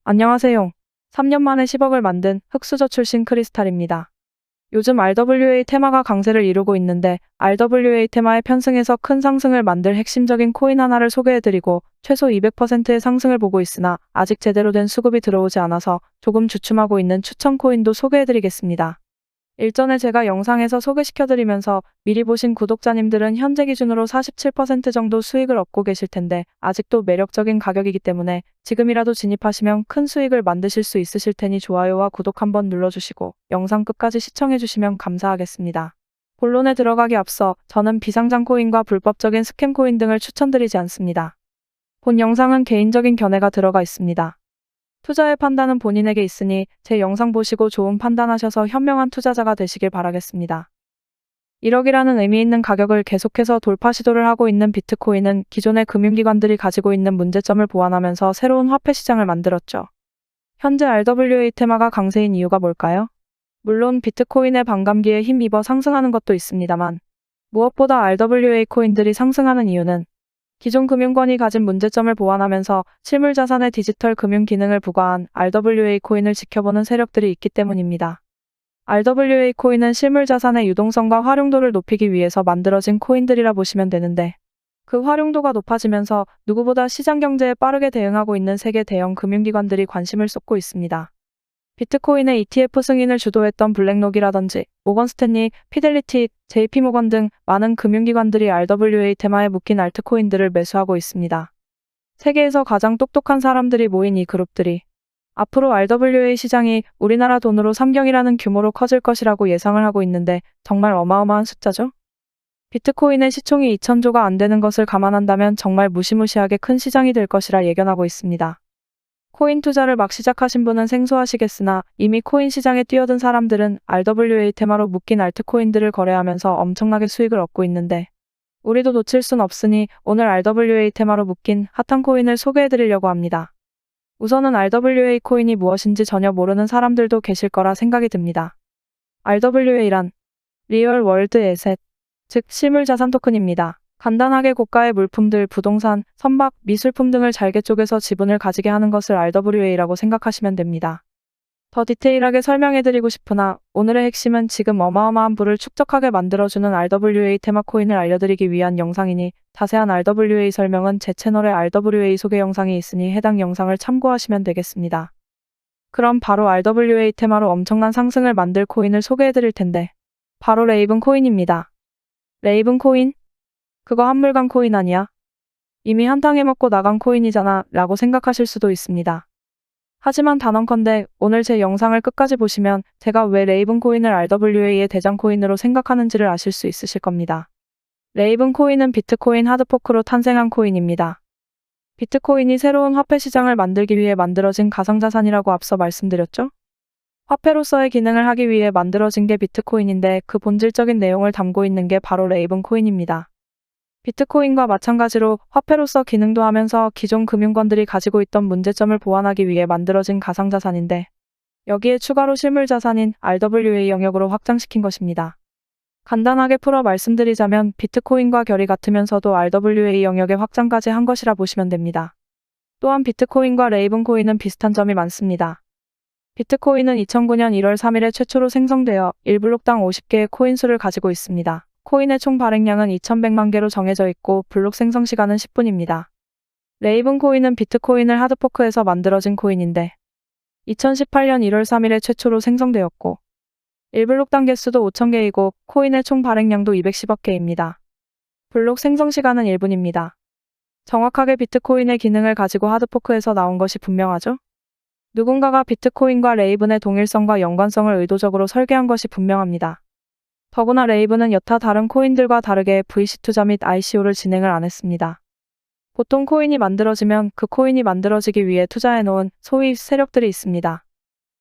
안녕하세요. 3년 만에 10억을 만든 흑수저 출신 크리스탈입니다. 요즘 RWA 테마가 강세를 이루고 있는데 RWA 테마에 편승해서 큰 상승을 만들 핵심적인 코인 하나를 소개해드리고 최소 200%의 상승을 보고 있으나 아직 제대로 된 수급이 들어오지 않아서 조금 주춤하고 있는 추천 코인도 소개해드리겠습니다. 일전에 제가 영상에서 소개시켜드리면서 미리 보신 구독자님들은 현재 기준으로 47% 정도 수익을 얻고 계실 텐데 아직도 매력적인 가격이기 때문에 지금이라도 진입하시면 큰 수익을 만드실 수 있으실 테니 좋아요와 구독 한번 눌러주시고 영상 끝까지 시청해주시면 감사하겠습니다. 본론에 들어가기 앞서 저는 비상장 코인과 불법적인 스캠 코인 등을 추천드리지 않습니다. 본 영상은 개인적인 견해가 들어가 있습니다. 투자의 판단은 본인에게 있으니 제 영상 보시고 좋은 판단하셔서 현명한 투자자가 되시길 바라겠습니다. 1억이라는 의미 있는 가격을 계속해서 돌파 시도를 하고 있는 비트코인은 기존의 금융기관들이 가지고 있는 문제점을 보완하면서 새로운 화폐 시장을 만들었죠. 현재 RWA 테마가 강세인 이유가 뭘까요? 물론 비트코인의 반감기에 힘입어 상승하는 것도 있습니다만 무엇보다 RWA 코인들이 상승하는 이유는 기존 금융권이 가진 문제점을 보완하면서 실물자산의 디지털 금융 기능을 부과한 RWA 코인을 지켜보는 세력들이 있기 때문입니다. RWA 코인은 실물자산의 유동성과 활용도를 높이기 위해서 만들어진 코인들이라 보시면 되는데 그 활용도가 높아지면서 누구보다 시장 경제에 빠르게 대응하고 있는 세계 대형 금융기관들이 관심을 쏟고 있습니다. 비트코인의 ETF 승인을 주도했던 블랙록이라든지 모건 스탠리, 피델리티, JP모건 등 많은 금융기관들이 RWA 테마에 묶인 알트코인들을 매수하고 있습니다. 세계에서 가장 똑똑한 사람들이 모인 이 그룹들이 앞으로 RWA 시장이 우리나라 돈으로 3경이라는 규모로 커질 것이라고 예상을 하고 있는데 정말 어마어마한 숫자죠? 비트코인의 시총이 2,000조가 안 되는 것을 감안한다면 정말 무시무시하게 큰 시장이 될 것이라 예견하고 있습니다. 코인 투자를 막 시작하신 분은 생소하시겠으나 이미 코인 시장에 뛰어든 사람들은 RWA 테마로 묶인 알트코인들을 거래하면서 엄청나게 수익을 얻고 있는데 우리도 놓칠 순 없으니 오늘 RWA 테마로 묶인 핫한 코인을 소개해드리려고 합니다. 우선은 RWA 코인이 무엇인지 전혀 모르는 사람들도 계실 거라 생각이 듭니다. RWA란 리얼 월드 에셋, 즉 실물자산 토큰입니다. 간단하게 고가의 물품들, 부동산, 선박, 미술품 등을 잘게 쪼개서 지분을 가지게 하는 것을 RWA라고 생각하시면 됩니다. 더 디테일하게 설명해드리고 싶으나 오늘의 핵심은 지금 어마어마한 부를 축적하게 만들어주는 RWA 테마 코인을 알려드리기 위한 영상이니 자세한 RWA 설명은 제 채널에 RWA 소개 영상이 있으니 해당 영상을 참고하시면 되겠습니다. 그럼 바로 RWA 테마로 엄청난 상승을 만들 코인을 소개해드릴 텐데 바로 레이븐 코인입니다. 레이븐 코인? 그거 한물간 코인 아니야? 이미 한탕 해먹고 나간 코인이잖아 라고 생각하실 수도 있습니다. 하지만 단언컨대 오늘 제 영상을 끝까지 보시면 제가 왜 레이븐 코인을 RWA의 대장 코인으로 생각하는지를 아실 수 있으실 겁니다. 레이븐 코인은 비트코인 하드포크로 탄생한 코인입니다. 비트코인이 새로운 화폐 시장을 만들기 위해 만들어진 가상자산이라고 앞서 말씀드렸죠? 화폐로서의 기능을 하기 위해 만들어진 게 비트코인인데 그 본질적인 내용을 담고 있는 게 바로 레이븐 코인입니다. 비트코인과 마찬가지로 화폐로서 기능도 하면서 기존 금융권들이 가지고 있던 문제점을 보완하기 위해 만들어진 가상자산인데 여기에 추가로 실물자산인 RWA 영역으로 확장시킨 것입니다. 간단하게 풀어 말씀드리자면 비트코인과 결이 같으면서도 RWA 영역의 확장까지 한 것이라 보시면 됩니다. 또한 비트코인과 레이븐 코인은 비슷한 점이 많습니다. 비트코인은 2009년 1월 3일에 최초로 생성되어 1블록당 50개의 코인 수를 가지고 있습니다. 코인의 총 발행량은 2,100만 개로 정해져 있고 블록 생성 시간은 10분입니다. 레이븐 코인은 비트코인을 하드포크해서 만들어진 코인인데 2018년 1월 3일에 최초로 생성되었고 1블록당 개수도 5,000개이고 코인의 총 발행량도 210억 개입니다. 블록 생성 시간은 1분입니다. 정확하게 비트코인의 기능을 가지고 하드포크해서 나온 것이 분명하죠? 누군가가 비트코인과 레이븐의 동일성과 연관성을 의도적으로 설계한 것이 분명합니다. 더구나 레이븐은 여타 다른 코인들과 다르게 VC 투자 및 ICO를 진행을 안 했습니다. 보통 코인이 만들어지면 그 코인이 만들어지기 위해 투자해놓은 소위 세력들이 있습니다.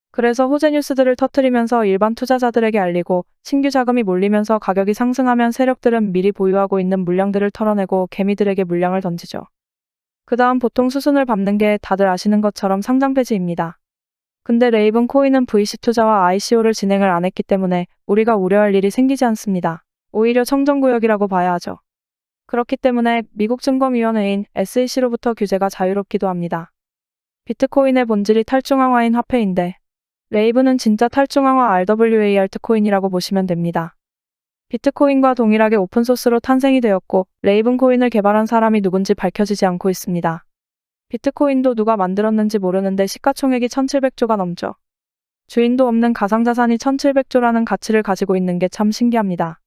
그래서 호재 뉴스들을 터뜨리면서 일반 투자자들에게 알리고 신규 자금이 몰리면서 가격이 상승하면 세력들은 미리 보유하고 있는 물량들을 털어내고 개미들에게 물량을 던지죠. 그 다음 보통 수순을 밟는 게 다들 아시는 것처럼 상장 폐지입니다. 근데 레이븐 코인은 VC 투자와 ICO를 진행을 안 했기 때문에 우리가 우려할 일이 생기지 않습니다. 오히려 청정구역이라고 봐야 하죠. 그렇기 때문에 미국 증권위원회인 SEC로부터 규제가 자유롭기도 합니다. 비트코인의 본질이 탈중앙화인 화폐인데 레이븐은 진짜 탈중앙화 RWA 알트코인이라고 보시면 됩니다. 비트코인과 동일하게 오픈소스로 탄생이 되었고 레이븐 코인을 개발한 사람이 누군지 밝혀지지 않고 있습니다. 비트코인도 누가 만들었는지 모르는데 시가총액이 1700조가 넘죠. 주인도 없는 가상자산이 1700조라는 가치를 가지고 있는 게 참 신기합니다.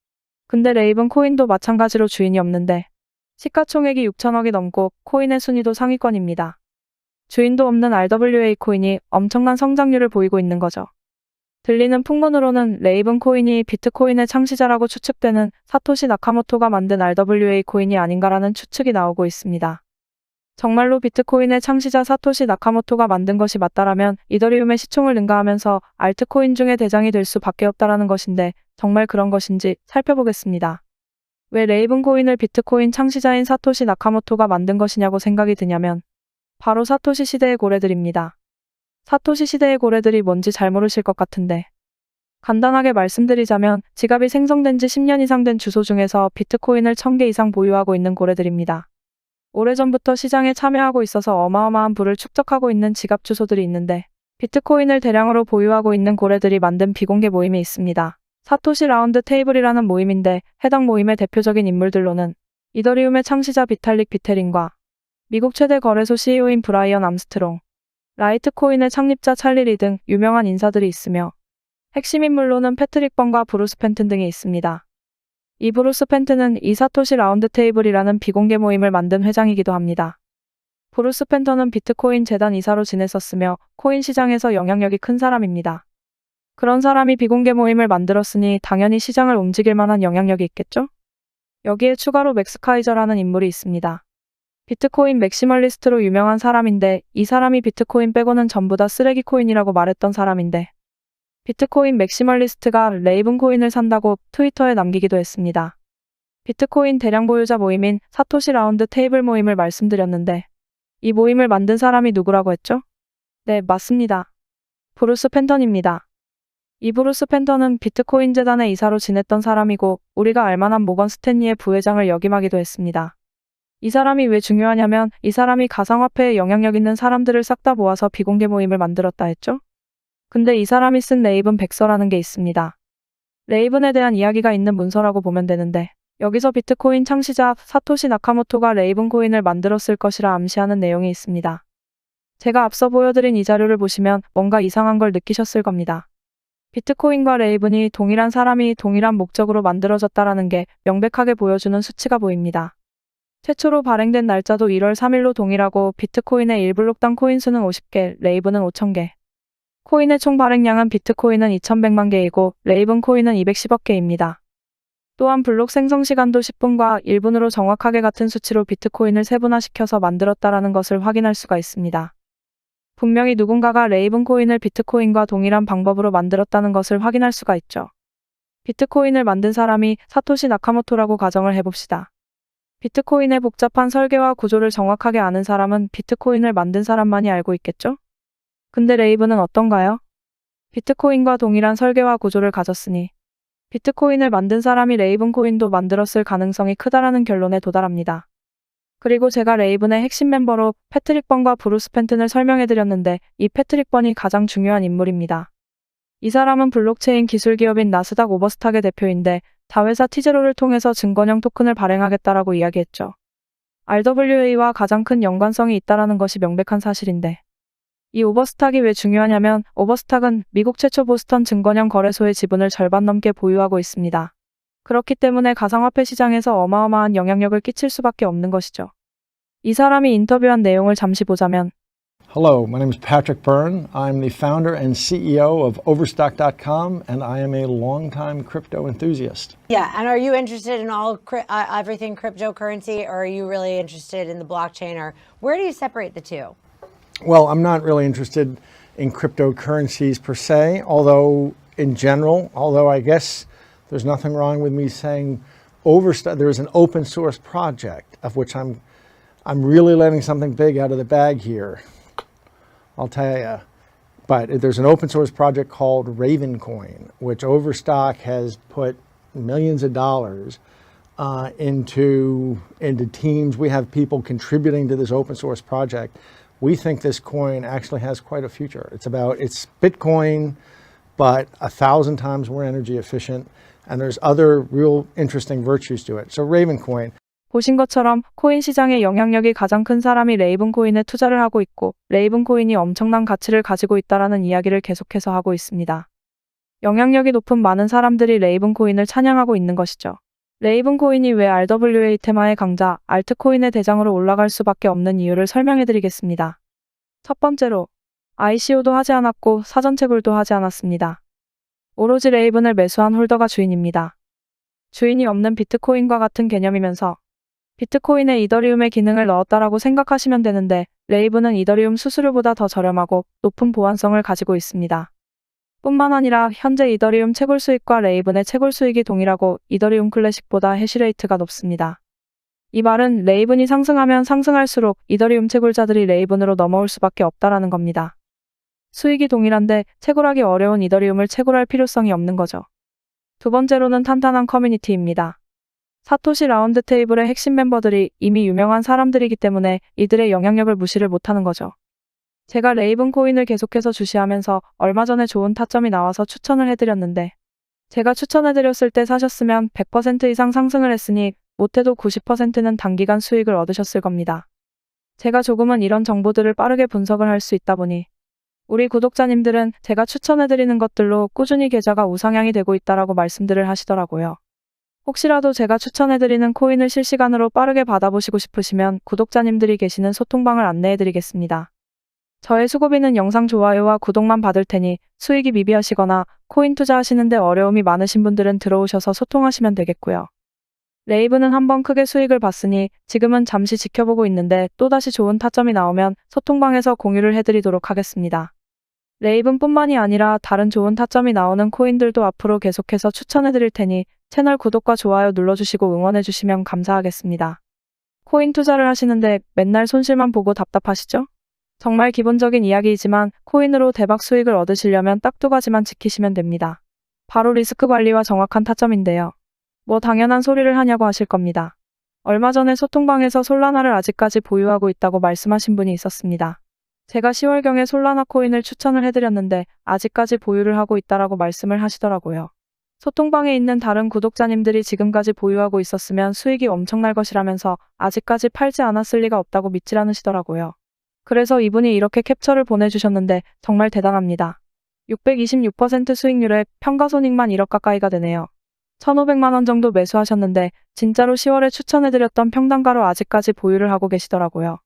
근데 레이븐 코인도 마찬가지로 주인이 없는데 시가총액이 6천억이 넘고 코인의 순위도 상위권입니다. 주인도 없는 RWA 코인이 엄청난 성장률을 보이고 있는 거죠. 들리는 풍문으로는 레이븐 코인이 비트코인의 창시자라고 추측되는 사토시 나카모토가 만든 RWA 코인이 아닌가라는 추측이 나오고 있습니다. 정말로 비트코인의 창시자 사토시 나카모토가 만든 것이 맞다라면 이더리움의 시총을 능가하면서 알트코인 중에 대장이 될 수밖에 없다라는 것인데 정말 그런 것인지 살펴보겠습니다. 왜 레이븐 코인을 비트코인 창시자인 사토시 나카모토가 만든 것이냐고 생각이 드냐면 바로 사토시 시대의 고래들입니다. 사토시 시대의 고래들이 뭔지 잘 모르실 것 같은데 간단하게 말씀드리자면 지갑이 생성된 지 10년 이상 된 주소 중에서 비트코인을 1000개 이상 보유하고 있는 고래들입니다. 오래전부터 시장에 참여하고 있어서 어마어마한 부를 축적하고 있는 지갑 주소들이 있는데 비트코인을 대량으로 보유하고 있는 고래들이 만든 비공개 모임이 있습니다. 사토시 라운드 테이블이라는 모임인데 해당 모임의 대표적인 인물들로는 이더리움의 창시자 비탈릭 비테린과 미국 최대 거래소 CEO인 브라이언 암스트롱, 라이트코인의 창립자 찰리 리 등 유명한 인사들이 있으며 핵심 인물로는 패트릭 번과 브루스 펜튼 등이 있습니다. 이 브루스 펜튼은 이 사토시 라운드 테이블이라는 비공개 모임을 만든 회장이기도 합니다. 브루스 펜턴은 비트코인 재단 이사로 지냈었으며 코인 시장에서 영향력이 큰 사람입니다. 그런 사람이 비공개 모임을 만들었으니 당연히 시장을 움직일 만한 영향력이 있겠죠? 여기에 추가로 맥스 카이저라는 인물이 있습니다. 비트코인 맥시멀리스트로 유명한 사람인데 이 사람이 비트코인 빼고는 전부 다 쓰레기 코인이라고 말했던 사람인데 비트코인 맥시멀리스트가 레이븐 코인을 산다고 트위터에 남기기도 했습니다. 비트코인 대량 보유자 모임인 사토시 라운드 테이블 모임을 말씀드렸는데 이 모임을 만든 사람이 누구라고 했죠? 네, 맞습니다. 브루스 펜턴입니다. 이 브루스 펜턴은 비트코인 재단의 이사로 지냈던 사람이고 우리가 알만한 모건 스탠리의 부회장을 역임하기도 했습니다. 이 사람이 왜 중요하냐면 이 사람이 가상화폐에 영향력 있는 사람들을 싹 다 모아서 비공개 모임을 만들었다 했죠? 근데 이 사람이 쓴 레이븐 백서라는 게 있습니다. 레이븐에 대한 이야기가 있는 문서라고 보면 되는데 여기서 비트코인 창시자 사토시 나카모토가 레이븐 코인을 만들었을 것이라 암시하는 내용이 있습니다. 제가 앞서 보여드린 이 자료를 보시면 뭔가 이상한 걸 느끼셨을 겁니다. 비트코인과 레이븐이 동일한 사람이 동일한 목적으로 만들어졌다라는 게 명백하게 보여주는 수치가 보입니다. 최초로 발행된 날짜도 1월 3일로 동일하고 비트코인의 1블록당 코인 수는 50개, 레이븐은 5,000개. 코인의 총 발행량은 비트코인은 2100만 개이고 레이븐 코인은 210억 개입니다. 또한 블록 생성 시간도 10분과 1분으로 정확하게 같은 수치로 비트코인을 세분화시켜서 만들었다라는 것을 확인할 수가 있습니다. 분명히 누군가가 레이븐 코인을 비트코인과 동일한 방법으로 만들었다는 것을 확인할 수가 있죠. 비트코인을 만든 사람이 사토시 나카모토라고 가정을 해봅시다. 비트코인의 복잡한 설계와 구조를 정확하게 아는 사람은 비트코인을 만든 사람만이 알고 있겠죠? 근데 레이븐은 어떤가요? 비트코인과 동일한 설계와 구조를 가졌으니 비트코인을 만든 사람이 레이븐 코인도 만들었을 가능성이 크다라는 결론에 도달합니다. 그리고 제가 레이븐의 핵심 멤버로 패트릭 번과 브루스 펜튼을 설명해드렸는데 이 패트릭 번이 가장 중요한 인물입니다. 이 사람은 블록체인 기술 기업인 나스닥 오버스탁의 대표인데 자회사 티제로를 통해서 증권형 토큰을 발행하겠다라고 이야기했죠. RWA와 가장 큰 연관성이 있다라는 것이 명백한 사실인데 이 오버스탁이 왜 중요하냐면 오버스탁은 미국 최초 보스턴 증권형 거래소의 지분을 절반 넘게 보유하고 있습니다. 그렇기 때문에 가상화폐 시장에서 어마어마한 영향력을 끼칠 수밖에 없는 것이죠. 이 사람이 인터뷰한 내용을 잠시 보자면 Hello, my name is Patrick Byrne. I'm the founder and CEO of Overstock.com, and I am a longtime crypto enthusiast. Yeah, and are you interested in everything cryptocurrency, or are you really interested in the blockchain, or where do you separate the two? Well, I'm not really interested in cryptocurrencies per se, although in general, I guess there's nothing wrong with me saying there is an open source project of which I'm really letting something big out of the bag here. I'll tell you. But there's an open source project called Ravencoin, which Overstock has put millions of dollars into teams. We have people contributing to this open source project, we think this coin actually has quite a future. It's Bitcoin, but 1,000 times more energy efficient, and there's other real interesting virtues to it. So Ravencoin. 보신 것처럼 코인 시장의 영향력이 가장 큰 사람이 레이븐 코인에 투자를 하고 있고 레이븐 코인이 엄청난 가치를 가지고 있다라는 이야기를 계속해서 하고 있습니다. 영향력이 높은 많은 사람들이 레이븐 코인을 찬양하고 있는 것이죠. 레이븐 코인이 왜 RWA 테마의 강자, 알트코인의 대장으로 올라갈 수밖에 없는 이유를 설명해 드리겠습니다. 첫 번째로, ICO도 하지 않았고 사전 채굴도 하지 않았습니다. 오로지 레이븐을 매수한 홀더가 주인입니다. 주인이 없는 비트코인과 같은 개념이면서 비트코인에 이더리움의 기능을 넣었다라고 생각하시면 되는데 레이븐은 이더리움 수수료보다 더 저렴하고 높은 보안성을 가지고 있습니다. 뿐만 아니라 현재 이더리움 채굴 수익과 레이븐의 채굴 수익이 동일하고 이더리움 클래식보다 해시레이트가 높습니다. 이 말은 레이븐이 상승하면 상승할수록 이더리움 채굴자들이 레이븐으로 넘어올 수밖에 없다라는 겁니다. 수익이 동일한데 채굴하기 어려운 이더리움을 채굴할 필요성이 없는 거죠. 두 번째로는 탄탄한 커뮤니티입니다. 사토시 라운드 테이블의 핵심 멤버들이 이미 유명한 사람들이기 때문에 이들의 영향력을 무시를 못하는 거죠. 제가 레이븐 코인을 계속해서 주시하면서 얼마 전에 좋은 타점이 나와서 추천을 해드렸는데 제가 추천해드렸을 때 사셨으면 100% 이상 상승을 했으니 못해도 90%는 단기간 수익을 얻으셨을 겁니다. 제가 조금은 이런 정보들을 빠르게 분석을 할 수 있다 보니 우리 구독자님들은 제가 추천해드리는 것들로 꾸준히 계좌가 우상향이 되고 있다라고 말씀들을 하시더라고요. 혹시라도 제가 추천해드리는 코인을 실시간으로 빠르게 받아보시고 싶으시면 구독자님들이 계시는 소통방을 안내해드리겠습니다. 저의 수고비는 영상 좋아요와 구독만 받을 테니 수익이 미비하시거나 코인 투자하시는데 어려움이 많으신 분들은 들어오셔서 소통하시면 되겠고요. 레이븐은 한번 크게 수익을 봤으니 지금은 잠시 지켜보고 있는데 또다시 좋은 타점이 나오면 소통방에서 공유를 해드리도록 하겠습니다. 레이븐뿐만이 아니라 다른 좋은 타점이 나오는 코인들도 앞으로 계속해서 추천해드릴 테니 채널 구독과 좋아요 눌러주시고 응원해주시면 감사하겠습니다. 코인 투자를 하시는데 맨날 손실만 보고 답답하시죠? 정말 기본적인 이야기이지만 코인으로 대박 수익을 얻으시려면 딱 두 가지만 지키시면 됩니다. 바로 리스크 관리와 정확한 타점인데요. 뭐 당연한 소리를 하냐고 하실 겁니다. 얼마 전에 소통방에서 솔라나를 아직까지 보유하고 있다고 말씀하신 분이 있었습니다. 제가 10월경에 솔라나 코인을 추천을 해드렸는데 아직까지 보유를 하고 있다라고 말씀을 하시더라고요. 소통방에 있는 다른 구독자님들이 지금까지 보유하고 있었으면 수익이 엄청날 것이라면서 아직까지 팔지 않았을 리가 없다고 믿질 않으시더라고요. 그래서 이분이 이렇게 캡처를 보내주셨는데 정말 대단합니다. 626% 수익률에 평가손익만 1억 가까이가 되네요. 1,500만 원 정도 매수하셨는데 진짜로 10월에 추천해드렸던 평단가로 아직까지 보유를 하고 계시더라고요.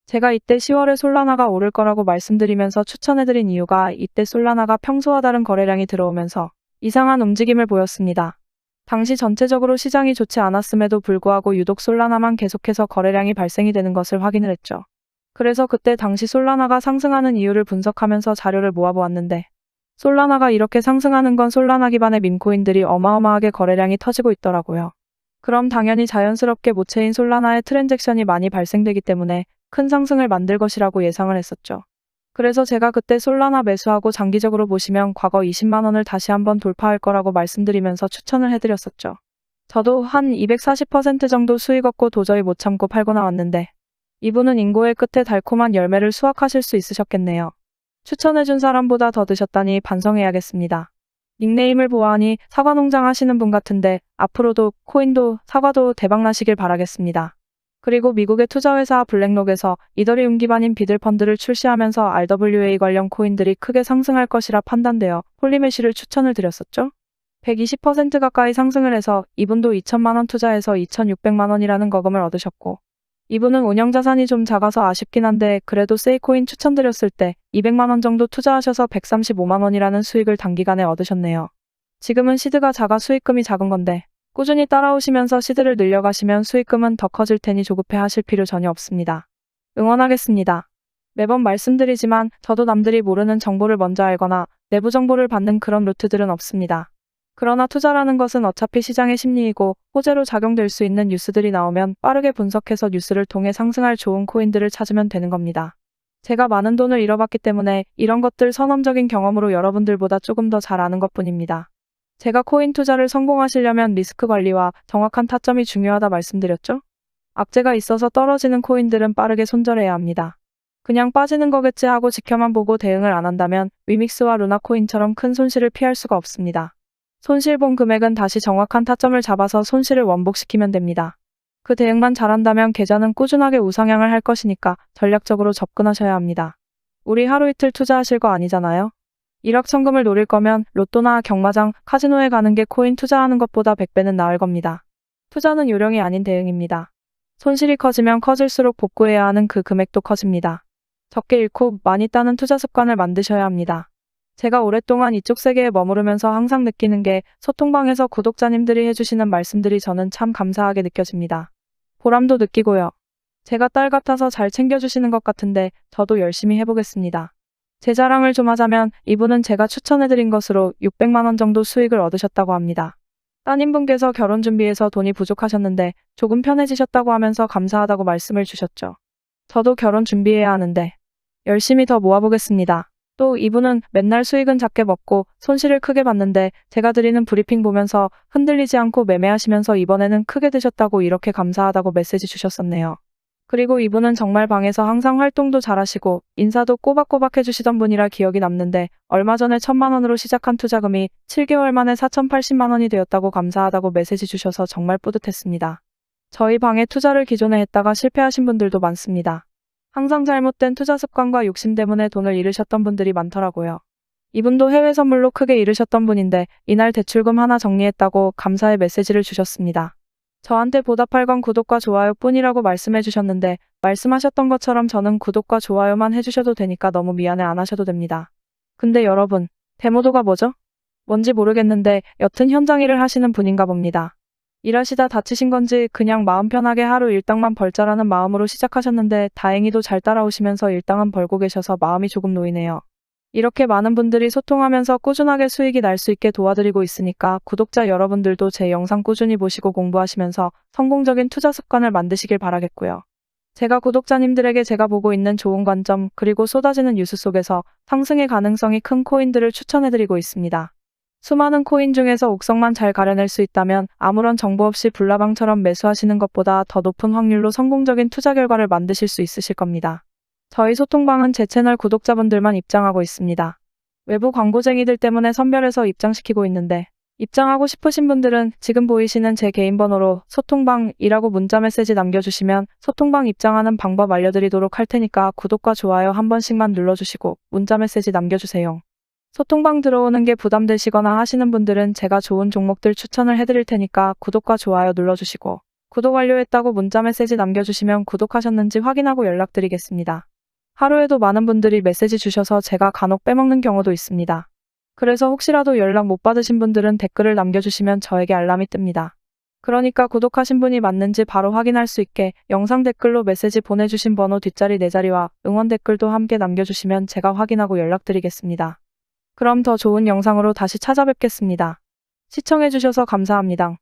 제가 이때 10월에 솔라나가 오를 거라고 말씀드리면서 추천해드린 이유가 이때 솔라나가 평소와 다른 거래량이 들어오면서 이상한 움직임을 보였습니다. 당시 전체적으로 시장이 좋지 않았음에도 불구하고 유독 솔라나만 계속해서 거래량이 발생이 되는 것을 확인을 했죠. 그래서 그때 당시 솔라나가 상승하는 이유를 분석하면서 자료를 모아보았는데 솔라나가 이렇게 상승하는 건 솔라나 기반의 밈코인들이 어마어마하게 거래량이 터지고 있더라고요. 그럼 당연히 자연스럽게 모체인 솔라나의 트랜잭션이 많이 발생되기 때문에 큰 상승을 만들 것이라고 예상을 했었죠. 그래서 제가 그때 솔라나 매수하고 장기적으로 보시면 과거 20만 원을 다시 한번 돌파할 거라고 말씀드리면서 추천을 해드렸었죠. 저도 한 240% 정도 수익 얻고 도저히 못 참고 팔고 나왔는데 이분은 인고의 끝에 달콤한 열매를 수확하실 수 있으셨겠네요. 추천해준 사람보다 더 드셨다니 반성해야겠습니다. 닉네임을 보아하니 사과농장 하시는 분 같은데 앞으로도 코인도 사과도 대박나시길 바라겠습니다. 그리고 미국의 투자회사 블랙록에서 이더리움 기반인 비들펀드를 출시하면서 RWA 관련 코인들이 크게 상승할 것이라 판단되어 홀리메쉬를 추천을 드렸었죠. 120% 가까이 상승을 해서 이분도 2천만 원 투자해서 2,600만 원이라는 거금을 얻으셨고 이분은 운영자산이 좀 작아서 아쉽긴 한데 그래도 세이코인 추천드렸을 때 200만 원 정도 투자하셔서 135만 원이라는 수익을 단기간에 얻으셨네요. 지금은 시드가 작아 수익금이 작은 건데 꾸준히 따라오시면서 시드를 늘려가시면 수익금은 더 커질 테니 조급해 하실 필요 전혀 없습니다. 응원하겠습니다. 매번 말씀드리지만 저도 남들이 모르는 정보를 먼저 알거나 내부 정보를 받는 그런 루트들은 없습니다. 그러나 투자라는 것은 어차피 시장의 심리이고 호재로 작용될 수 있는 뉴스들이 나오면 빠르게 분석해서 뉴스를 통해 상승할 좋은 코인들을 찾으면 되는 겁니다. 제가 많은 돈을 잃어봤기 때문에 이런 것들 선험적인 경험으로 여러분들보다 조금 더 잘 아는 것뿐입니다. 제가 코인 투자를 성공하시려면 리스크 관리와 정확한 타점이 중요하다 말씀드렸죠? 악재가 있어서 떨어지는 코인들은 빠르게 손절해야 합니다. 그냥 빠지는 거겠지 하고 지켜만 보고 대응을 안 한다면 위믹스와 루나코인처럼 큰 손실을 피할 수가 없습니다. 손실본 금액은 다시 정확한 타점을 잡아서 손실을 원복시키면 됩니다. 그 대응만 잘한다면 계좌는 꾸준하게 우상향을 할 것이니까 전략적으로 접근하셔야 합니다. 우리 하루 이틀 투자하실 거 아니잖아요? 일확천금을 노릴 거면 로또나 경마장, 카지노에 가는 게 코인 투자하는 것보다 100배는 나을 겁니다. 투자는 요령이 아닌 대응입니다. 손실이 커지면 커질수록 복구해야 하는 그 금액도 커집니다. 적게 잃고 많이 따는 투자 습관을 만드셔야 합니다. 제가 오랫동안 이쪽 세계에 머무르면서 항상 느끼는 게 소통방에서 구독자님들이 해주시는 말씀들이 저는 참 감사하게 느껴집니다. 보람도 느끼고요. 제가 딸 같아서 잘 챙겨주시는 것 같은데 저도 열심히 해보겠습니다. 제 자랑을 좀 하자면 이분은 제가 추천해드린 것으로 600만 원 정도 수익을 얻으셨다고 합니다. 따님분께서 결혼 준비해서 돈이 부족하셨는데 조금 편해지셨다고 하면서 감사하다고 말씀을 주셨죠. 저도 결혼 준비해야 하는데 열심히 더 모아보겠습니다. 또 이분은 맨날 수익은 작게 먹고 손실을 크게 봤는데 제가 드리는 브리핑 보면서 흔들리지 않고 매매하시면서 이번에는 크게 드셨다고 이렇게 감사하다고 메시지 주셨었네요. 그리고 이분은 정말 방에서 항상 활동도 잘하시고 인사도 꼬박꼬박 해주시던 분이라 기억이 남는데 얼마 전에 1,000만 원으로 시작한 투자금이 7개월 만에 4,080만 원이 되었다고 감사하다고 메시지 주셔서 정말 뿌듯했습니다. 저희 방에 투자를 기존에 했다가 실패하신 분들도 많습니다. 항상 잘못된 투자 습관과 욕심 때문에 돈을 잃으셨던 분들이 많더라고요. 이분도 해외 선물로 크게 잃으셨던 분인데 이날 대출금 하나 정리했다고 감사의 메시지를 주셨습니다. 저한테 보답할 건 구독과 좋아요 뿐이라고 말씀해 주셨는데 말씀하셨던 것처럼 저는 구독과 좋아요만 해주셔도 되니까 너무 미안해 안 하셔도 됩니다. 근데 여러분, 데모도가 뭐죠? 뭔지 모르겠는데 여튼 현장 일을 하시는 분인가 봅니다. 일하시다 다치신 건지 그냥 마음 편하게 하루 일당만 벌자라는 마음으로 시작하셨는데 다행히도 잘 따라오시면서 일당은 벌고 계셔서 마음이 조금 놓이네요. 이렇게 많은 분들이 소통하면서 꾸준하게 수익이 날 수 있게 도와드리고 있으니까 구독자 여러분들도 제 영상 꾸준히 보시고 공부하시면서 성공적인 투자 습관을 만드시길 바라겠고요. 제가 구독자님들에게 제가 보고 있는 좋은 관점 그리고 쏟아지는 뉴스 속에서 상승의 가능성이 큰 코인들을 추천해드리고 있습니다. 수많은 코인 중에서 옥석만 잘 가려낼 수 있다면 아무런 정보 없이 불나방처럼 매수하시는 것보다 더 높은 확률로 성공적인 투자 결과를 만드실 수 있으실 겁니다. 저희 소통방은 제 채널 구독자분들만 입장하고 있습니다. 외부 광고쟁이들 때문에 선별해서 입장시키고 있는데 입장하고 싶으신 분들은 지금 보이시는 제 개인 번호로 소통방이라고 문자 메시지 남겨주시면 소통방 입장하는 방법 알려드리도록 할 테니까 구독과 좋아요 한 번씩만 눌러주시고 문자 메시지 남겨주세요. 소통방 들어오는 게 부담되시거나 하시는 분들은 제가 좋은 종목들 추천을 해드릴 테니까 구독과 좋아요 눌러주시고 구독 완료했다고 문자 메시지 남겨주시면 구독하셨는지 확인하고 연락드리겠습니다. 하루에도 많은 분들이 메시지 주셔서 제가 간혹 빼먹는 경우도 있습니다. 그래서 혹시라도 연락 못 받으신 분들은 댓글을 남겨주시면 저에게 알람이 뜹니다. 그러니까 구독하신 분이 맞는지 바로 확인할 수 있게 영상 댓글로 메시지 보내주신 번호 뒷자리 4자리와 응원 댓글도 함께 남겨주시면 제가 확인하고 연락드리겠습니다. 그럼 더 좋은 영상으로 다시 찾아뵙겠습니다. 시청해주셔서 감사합니다.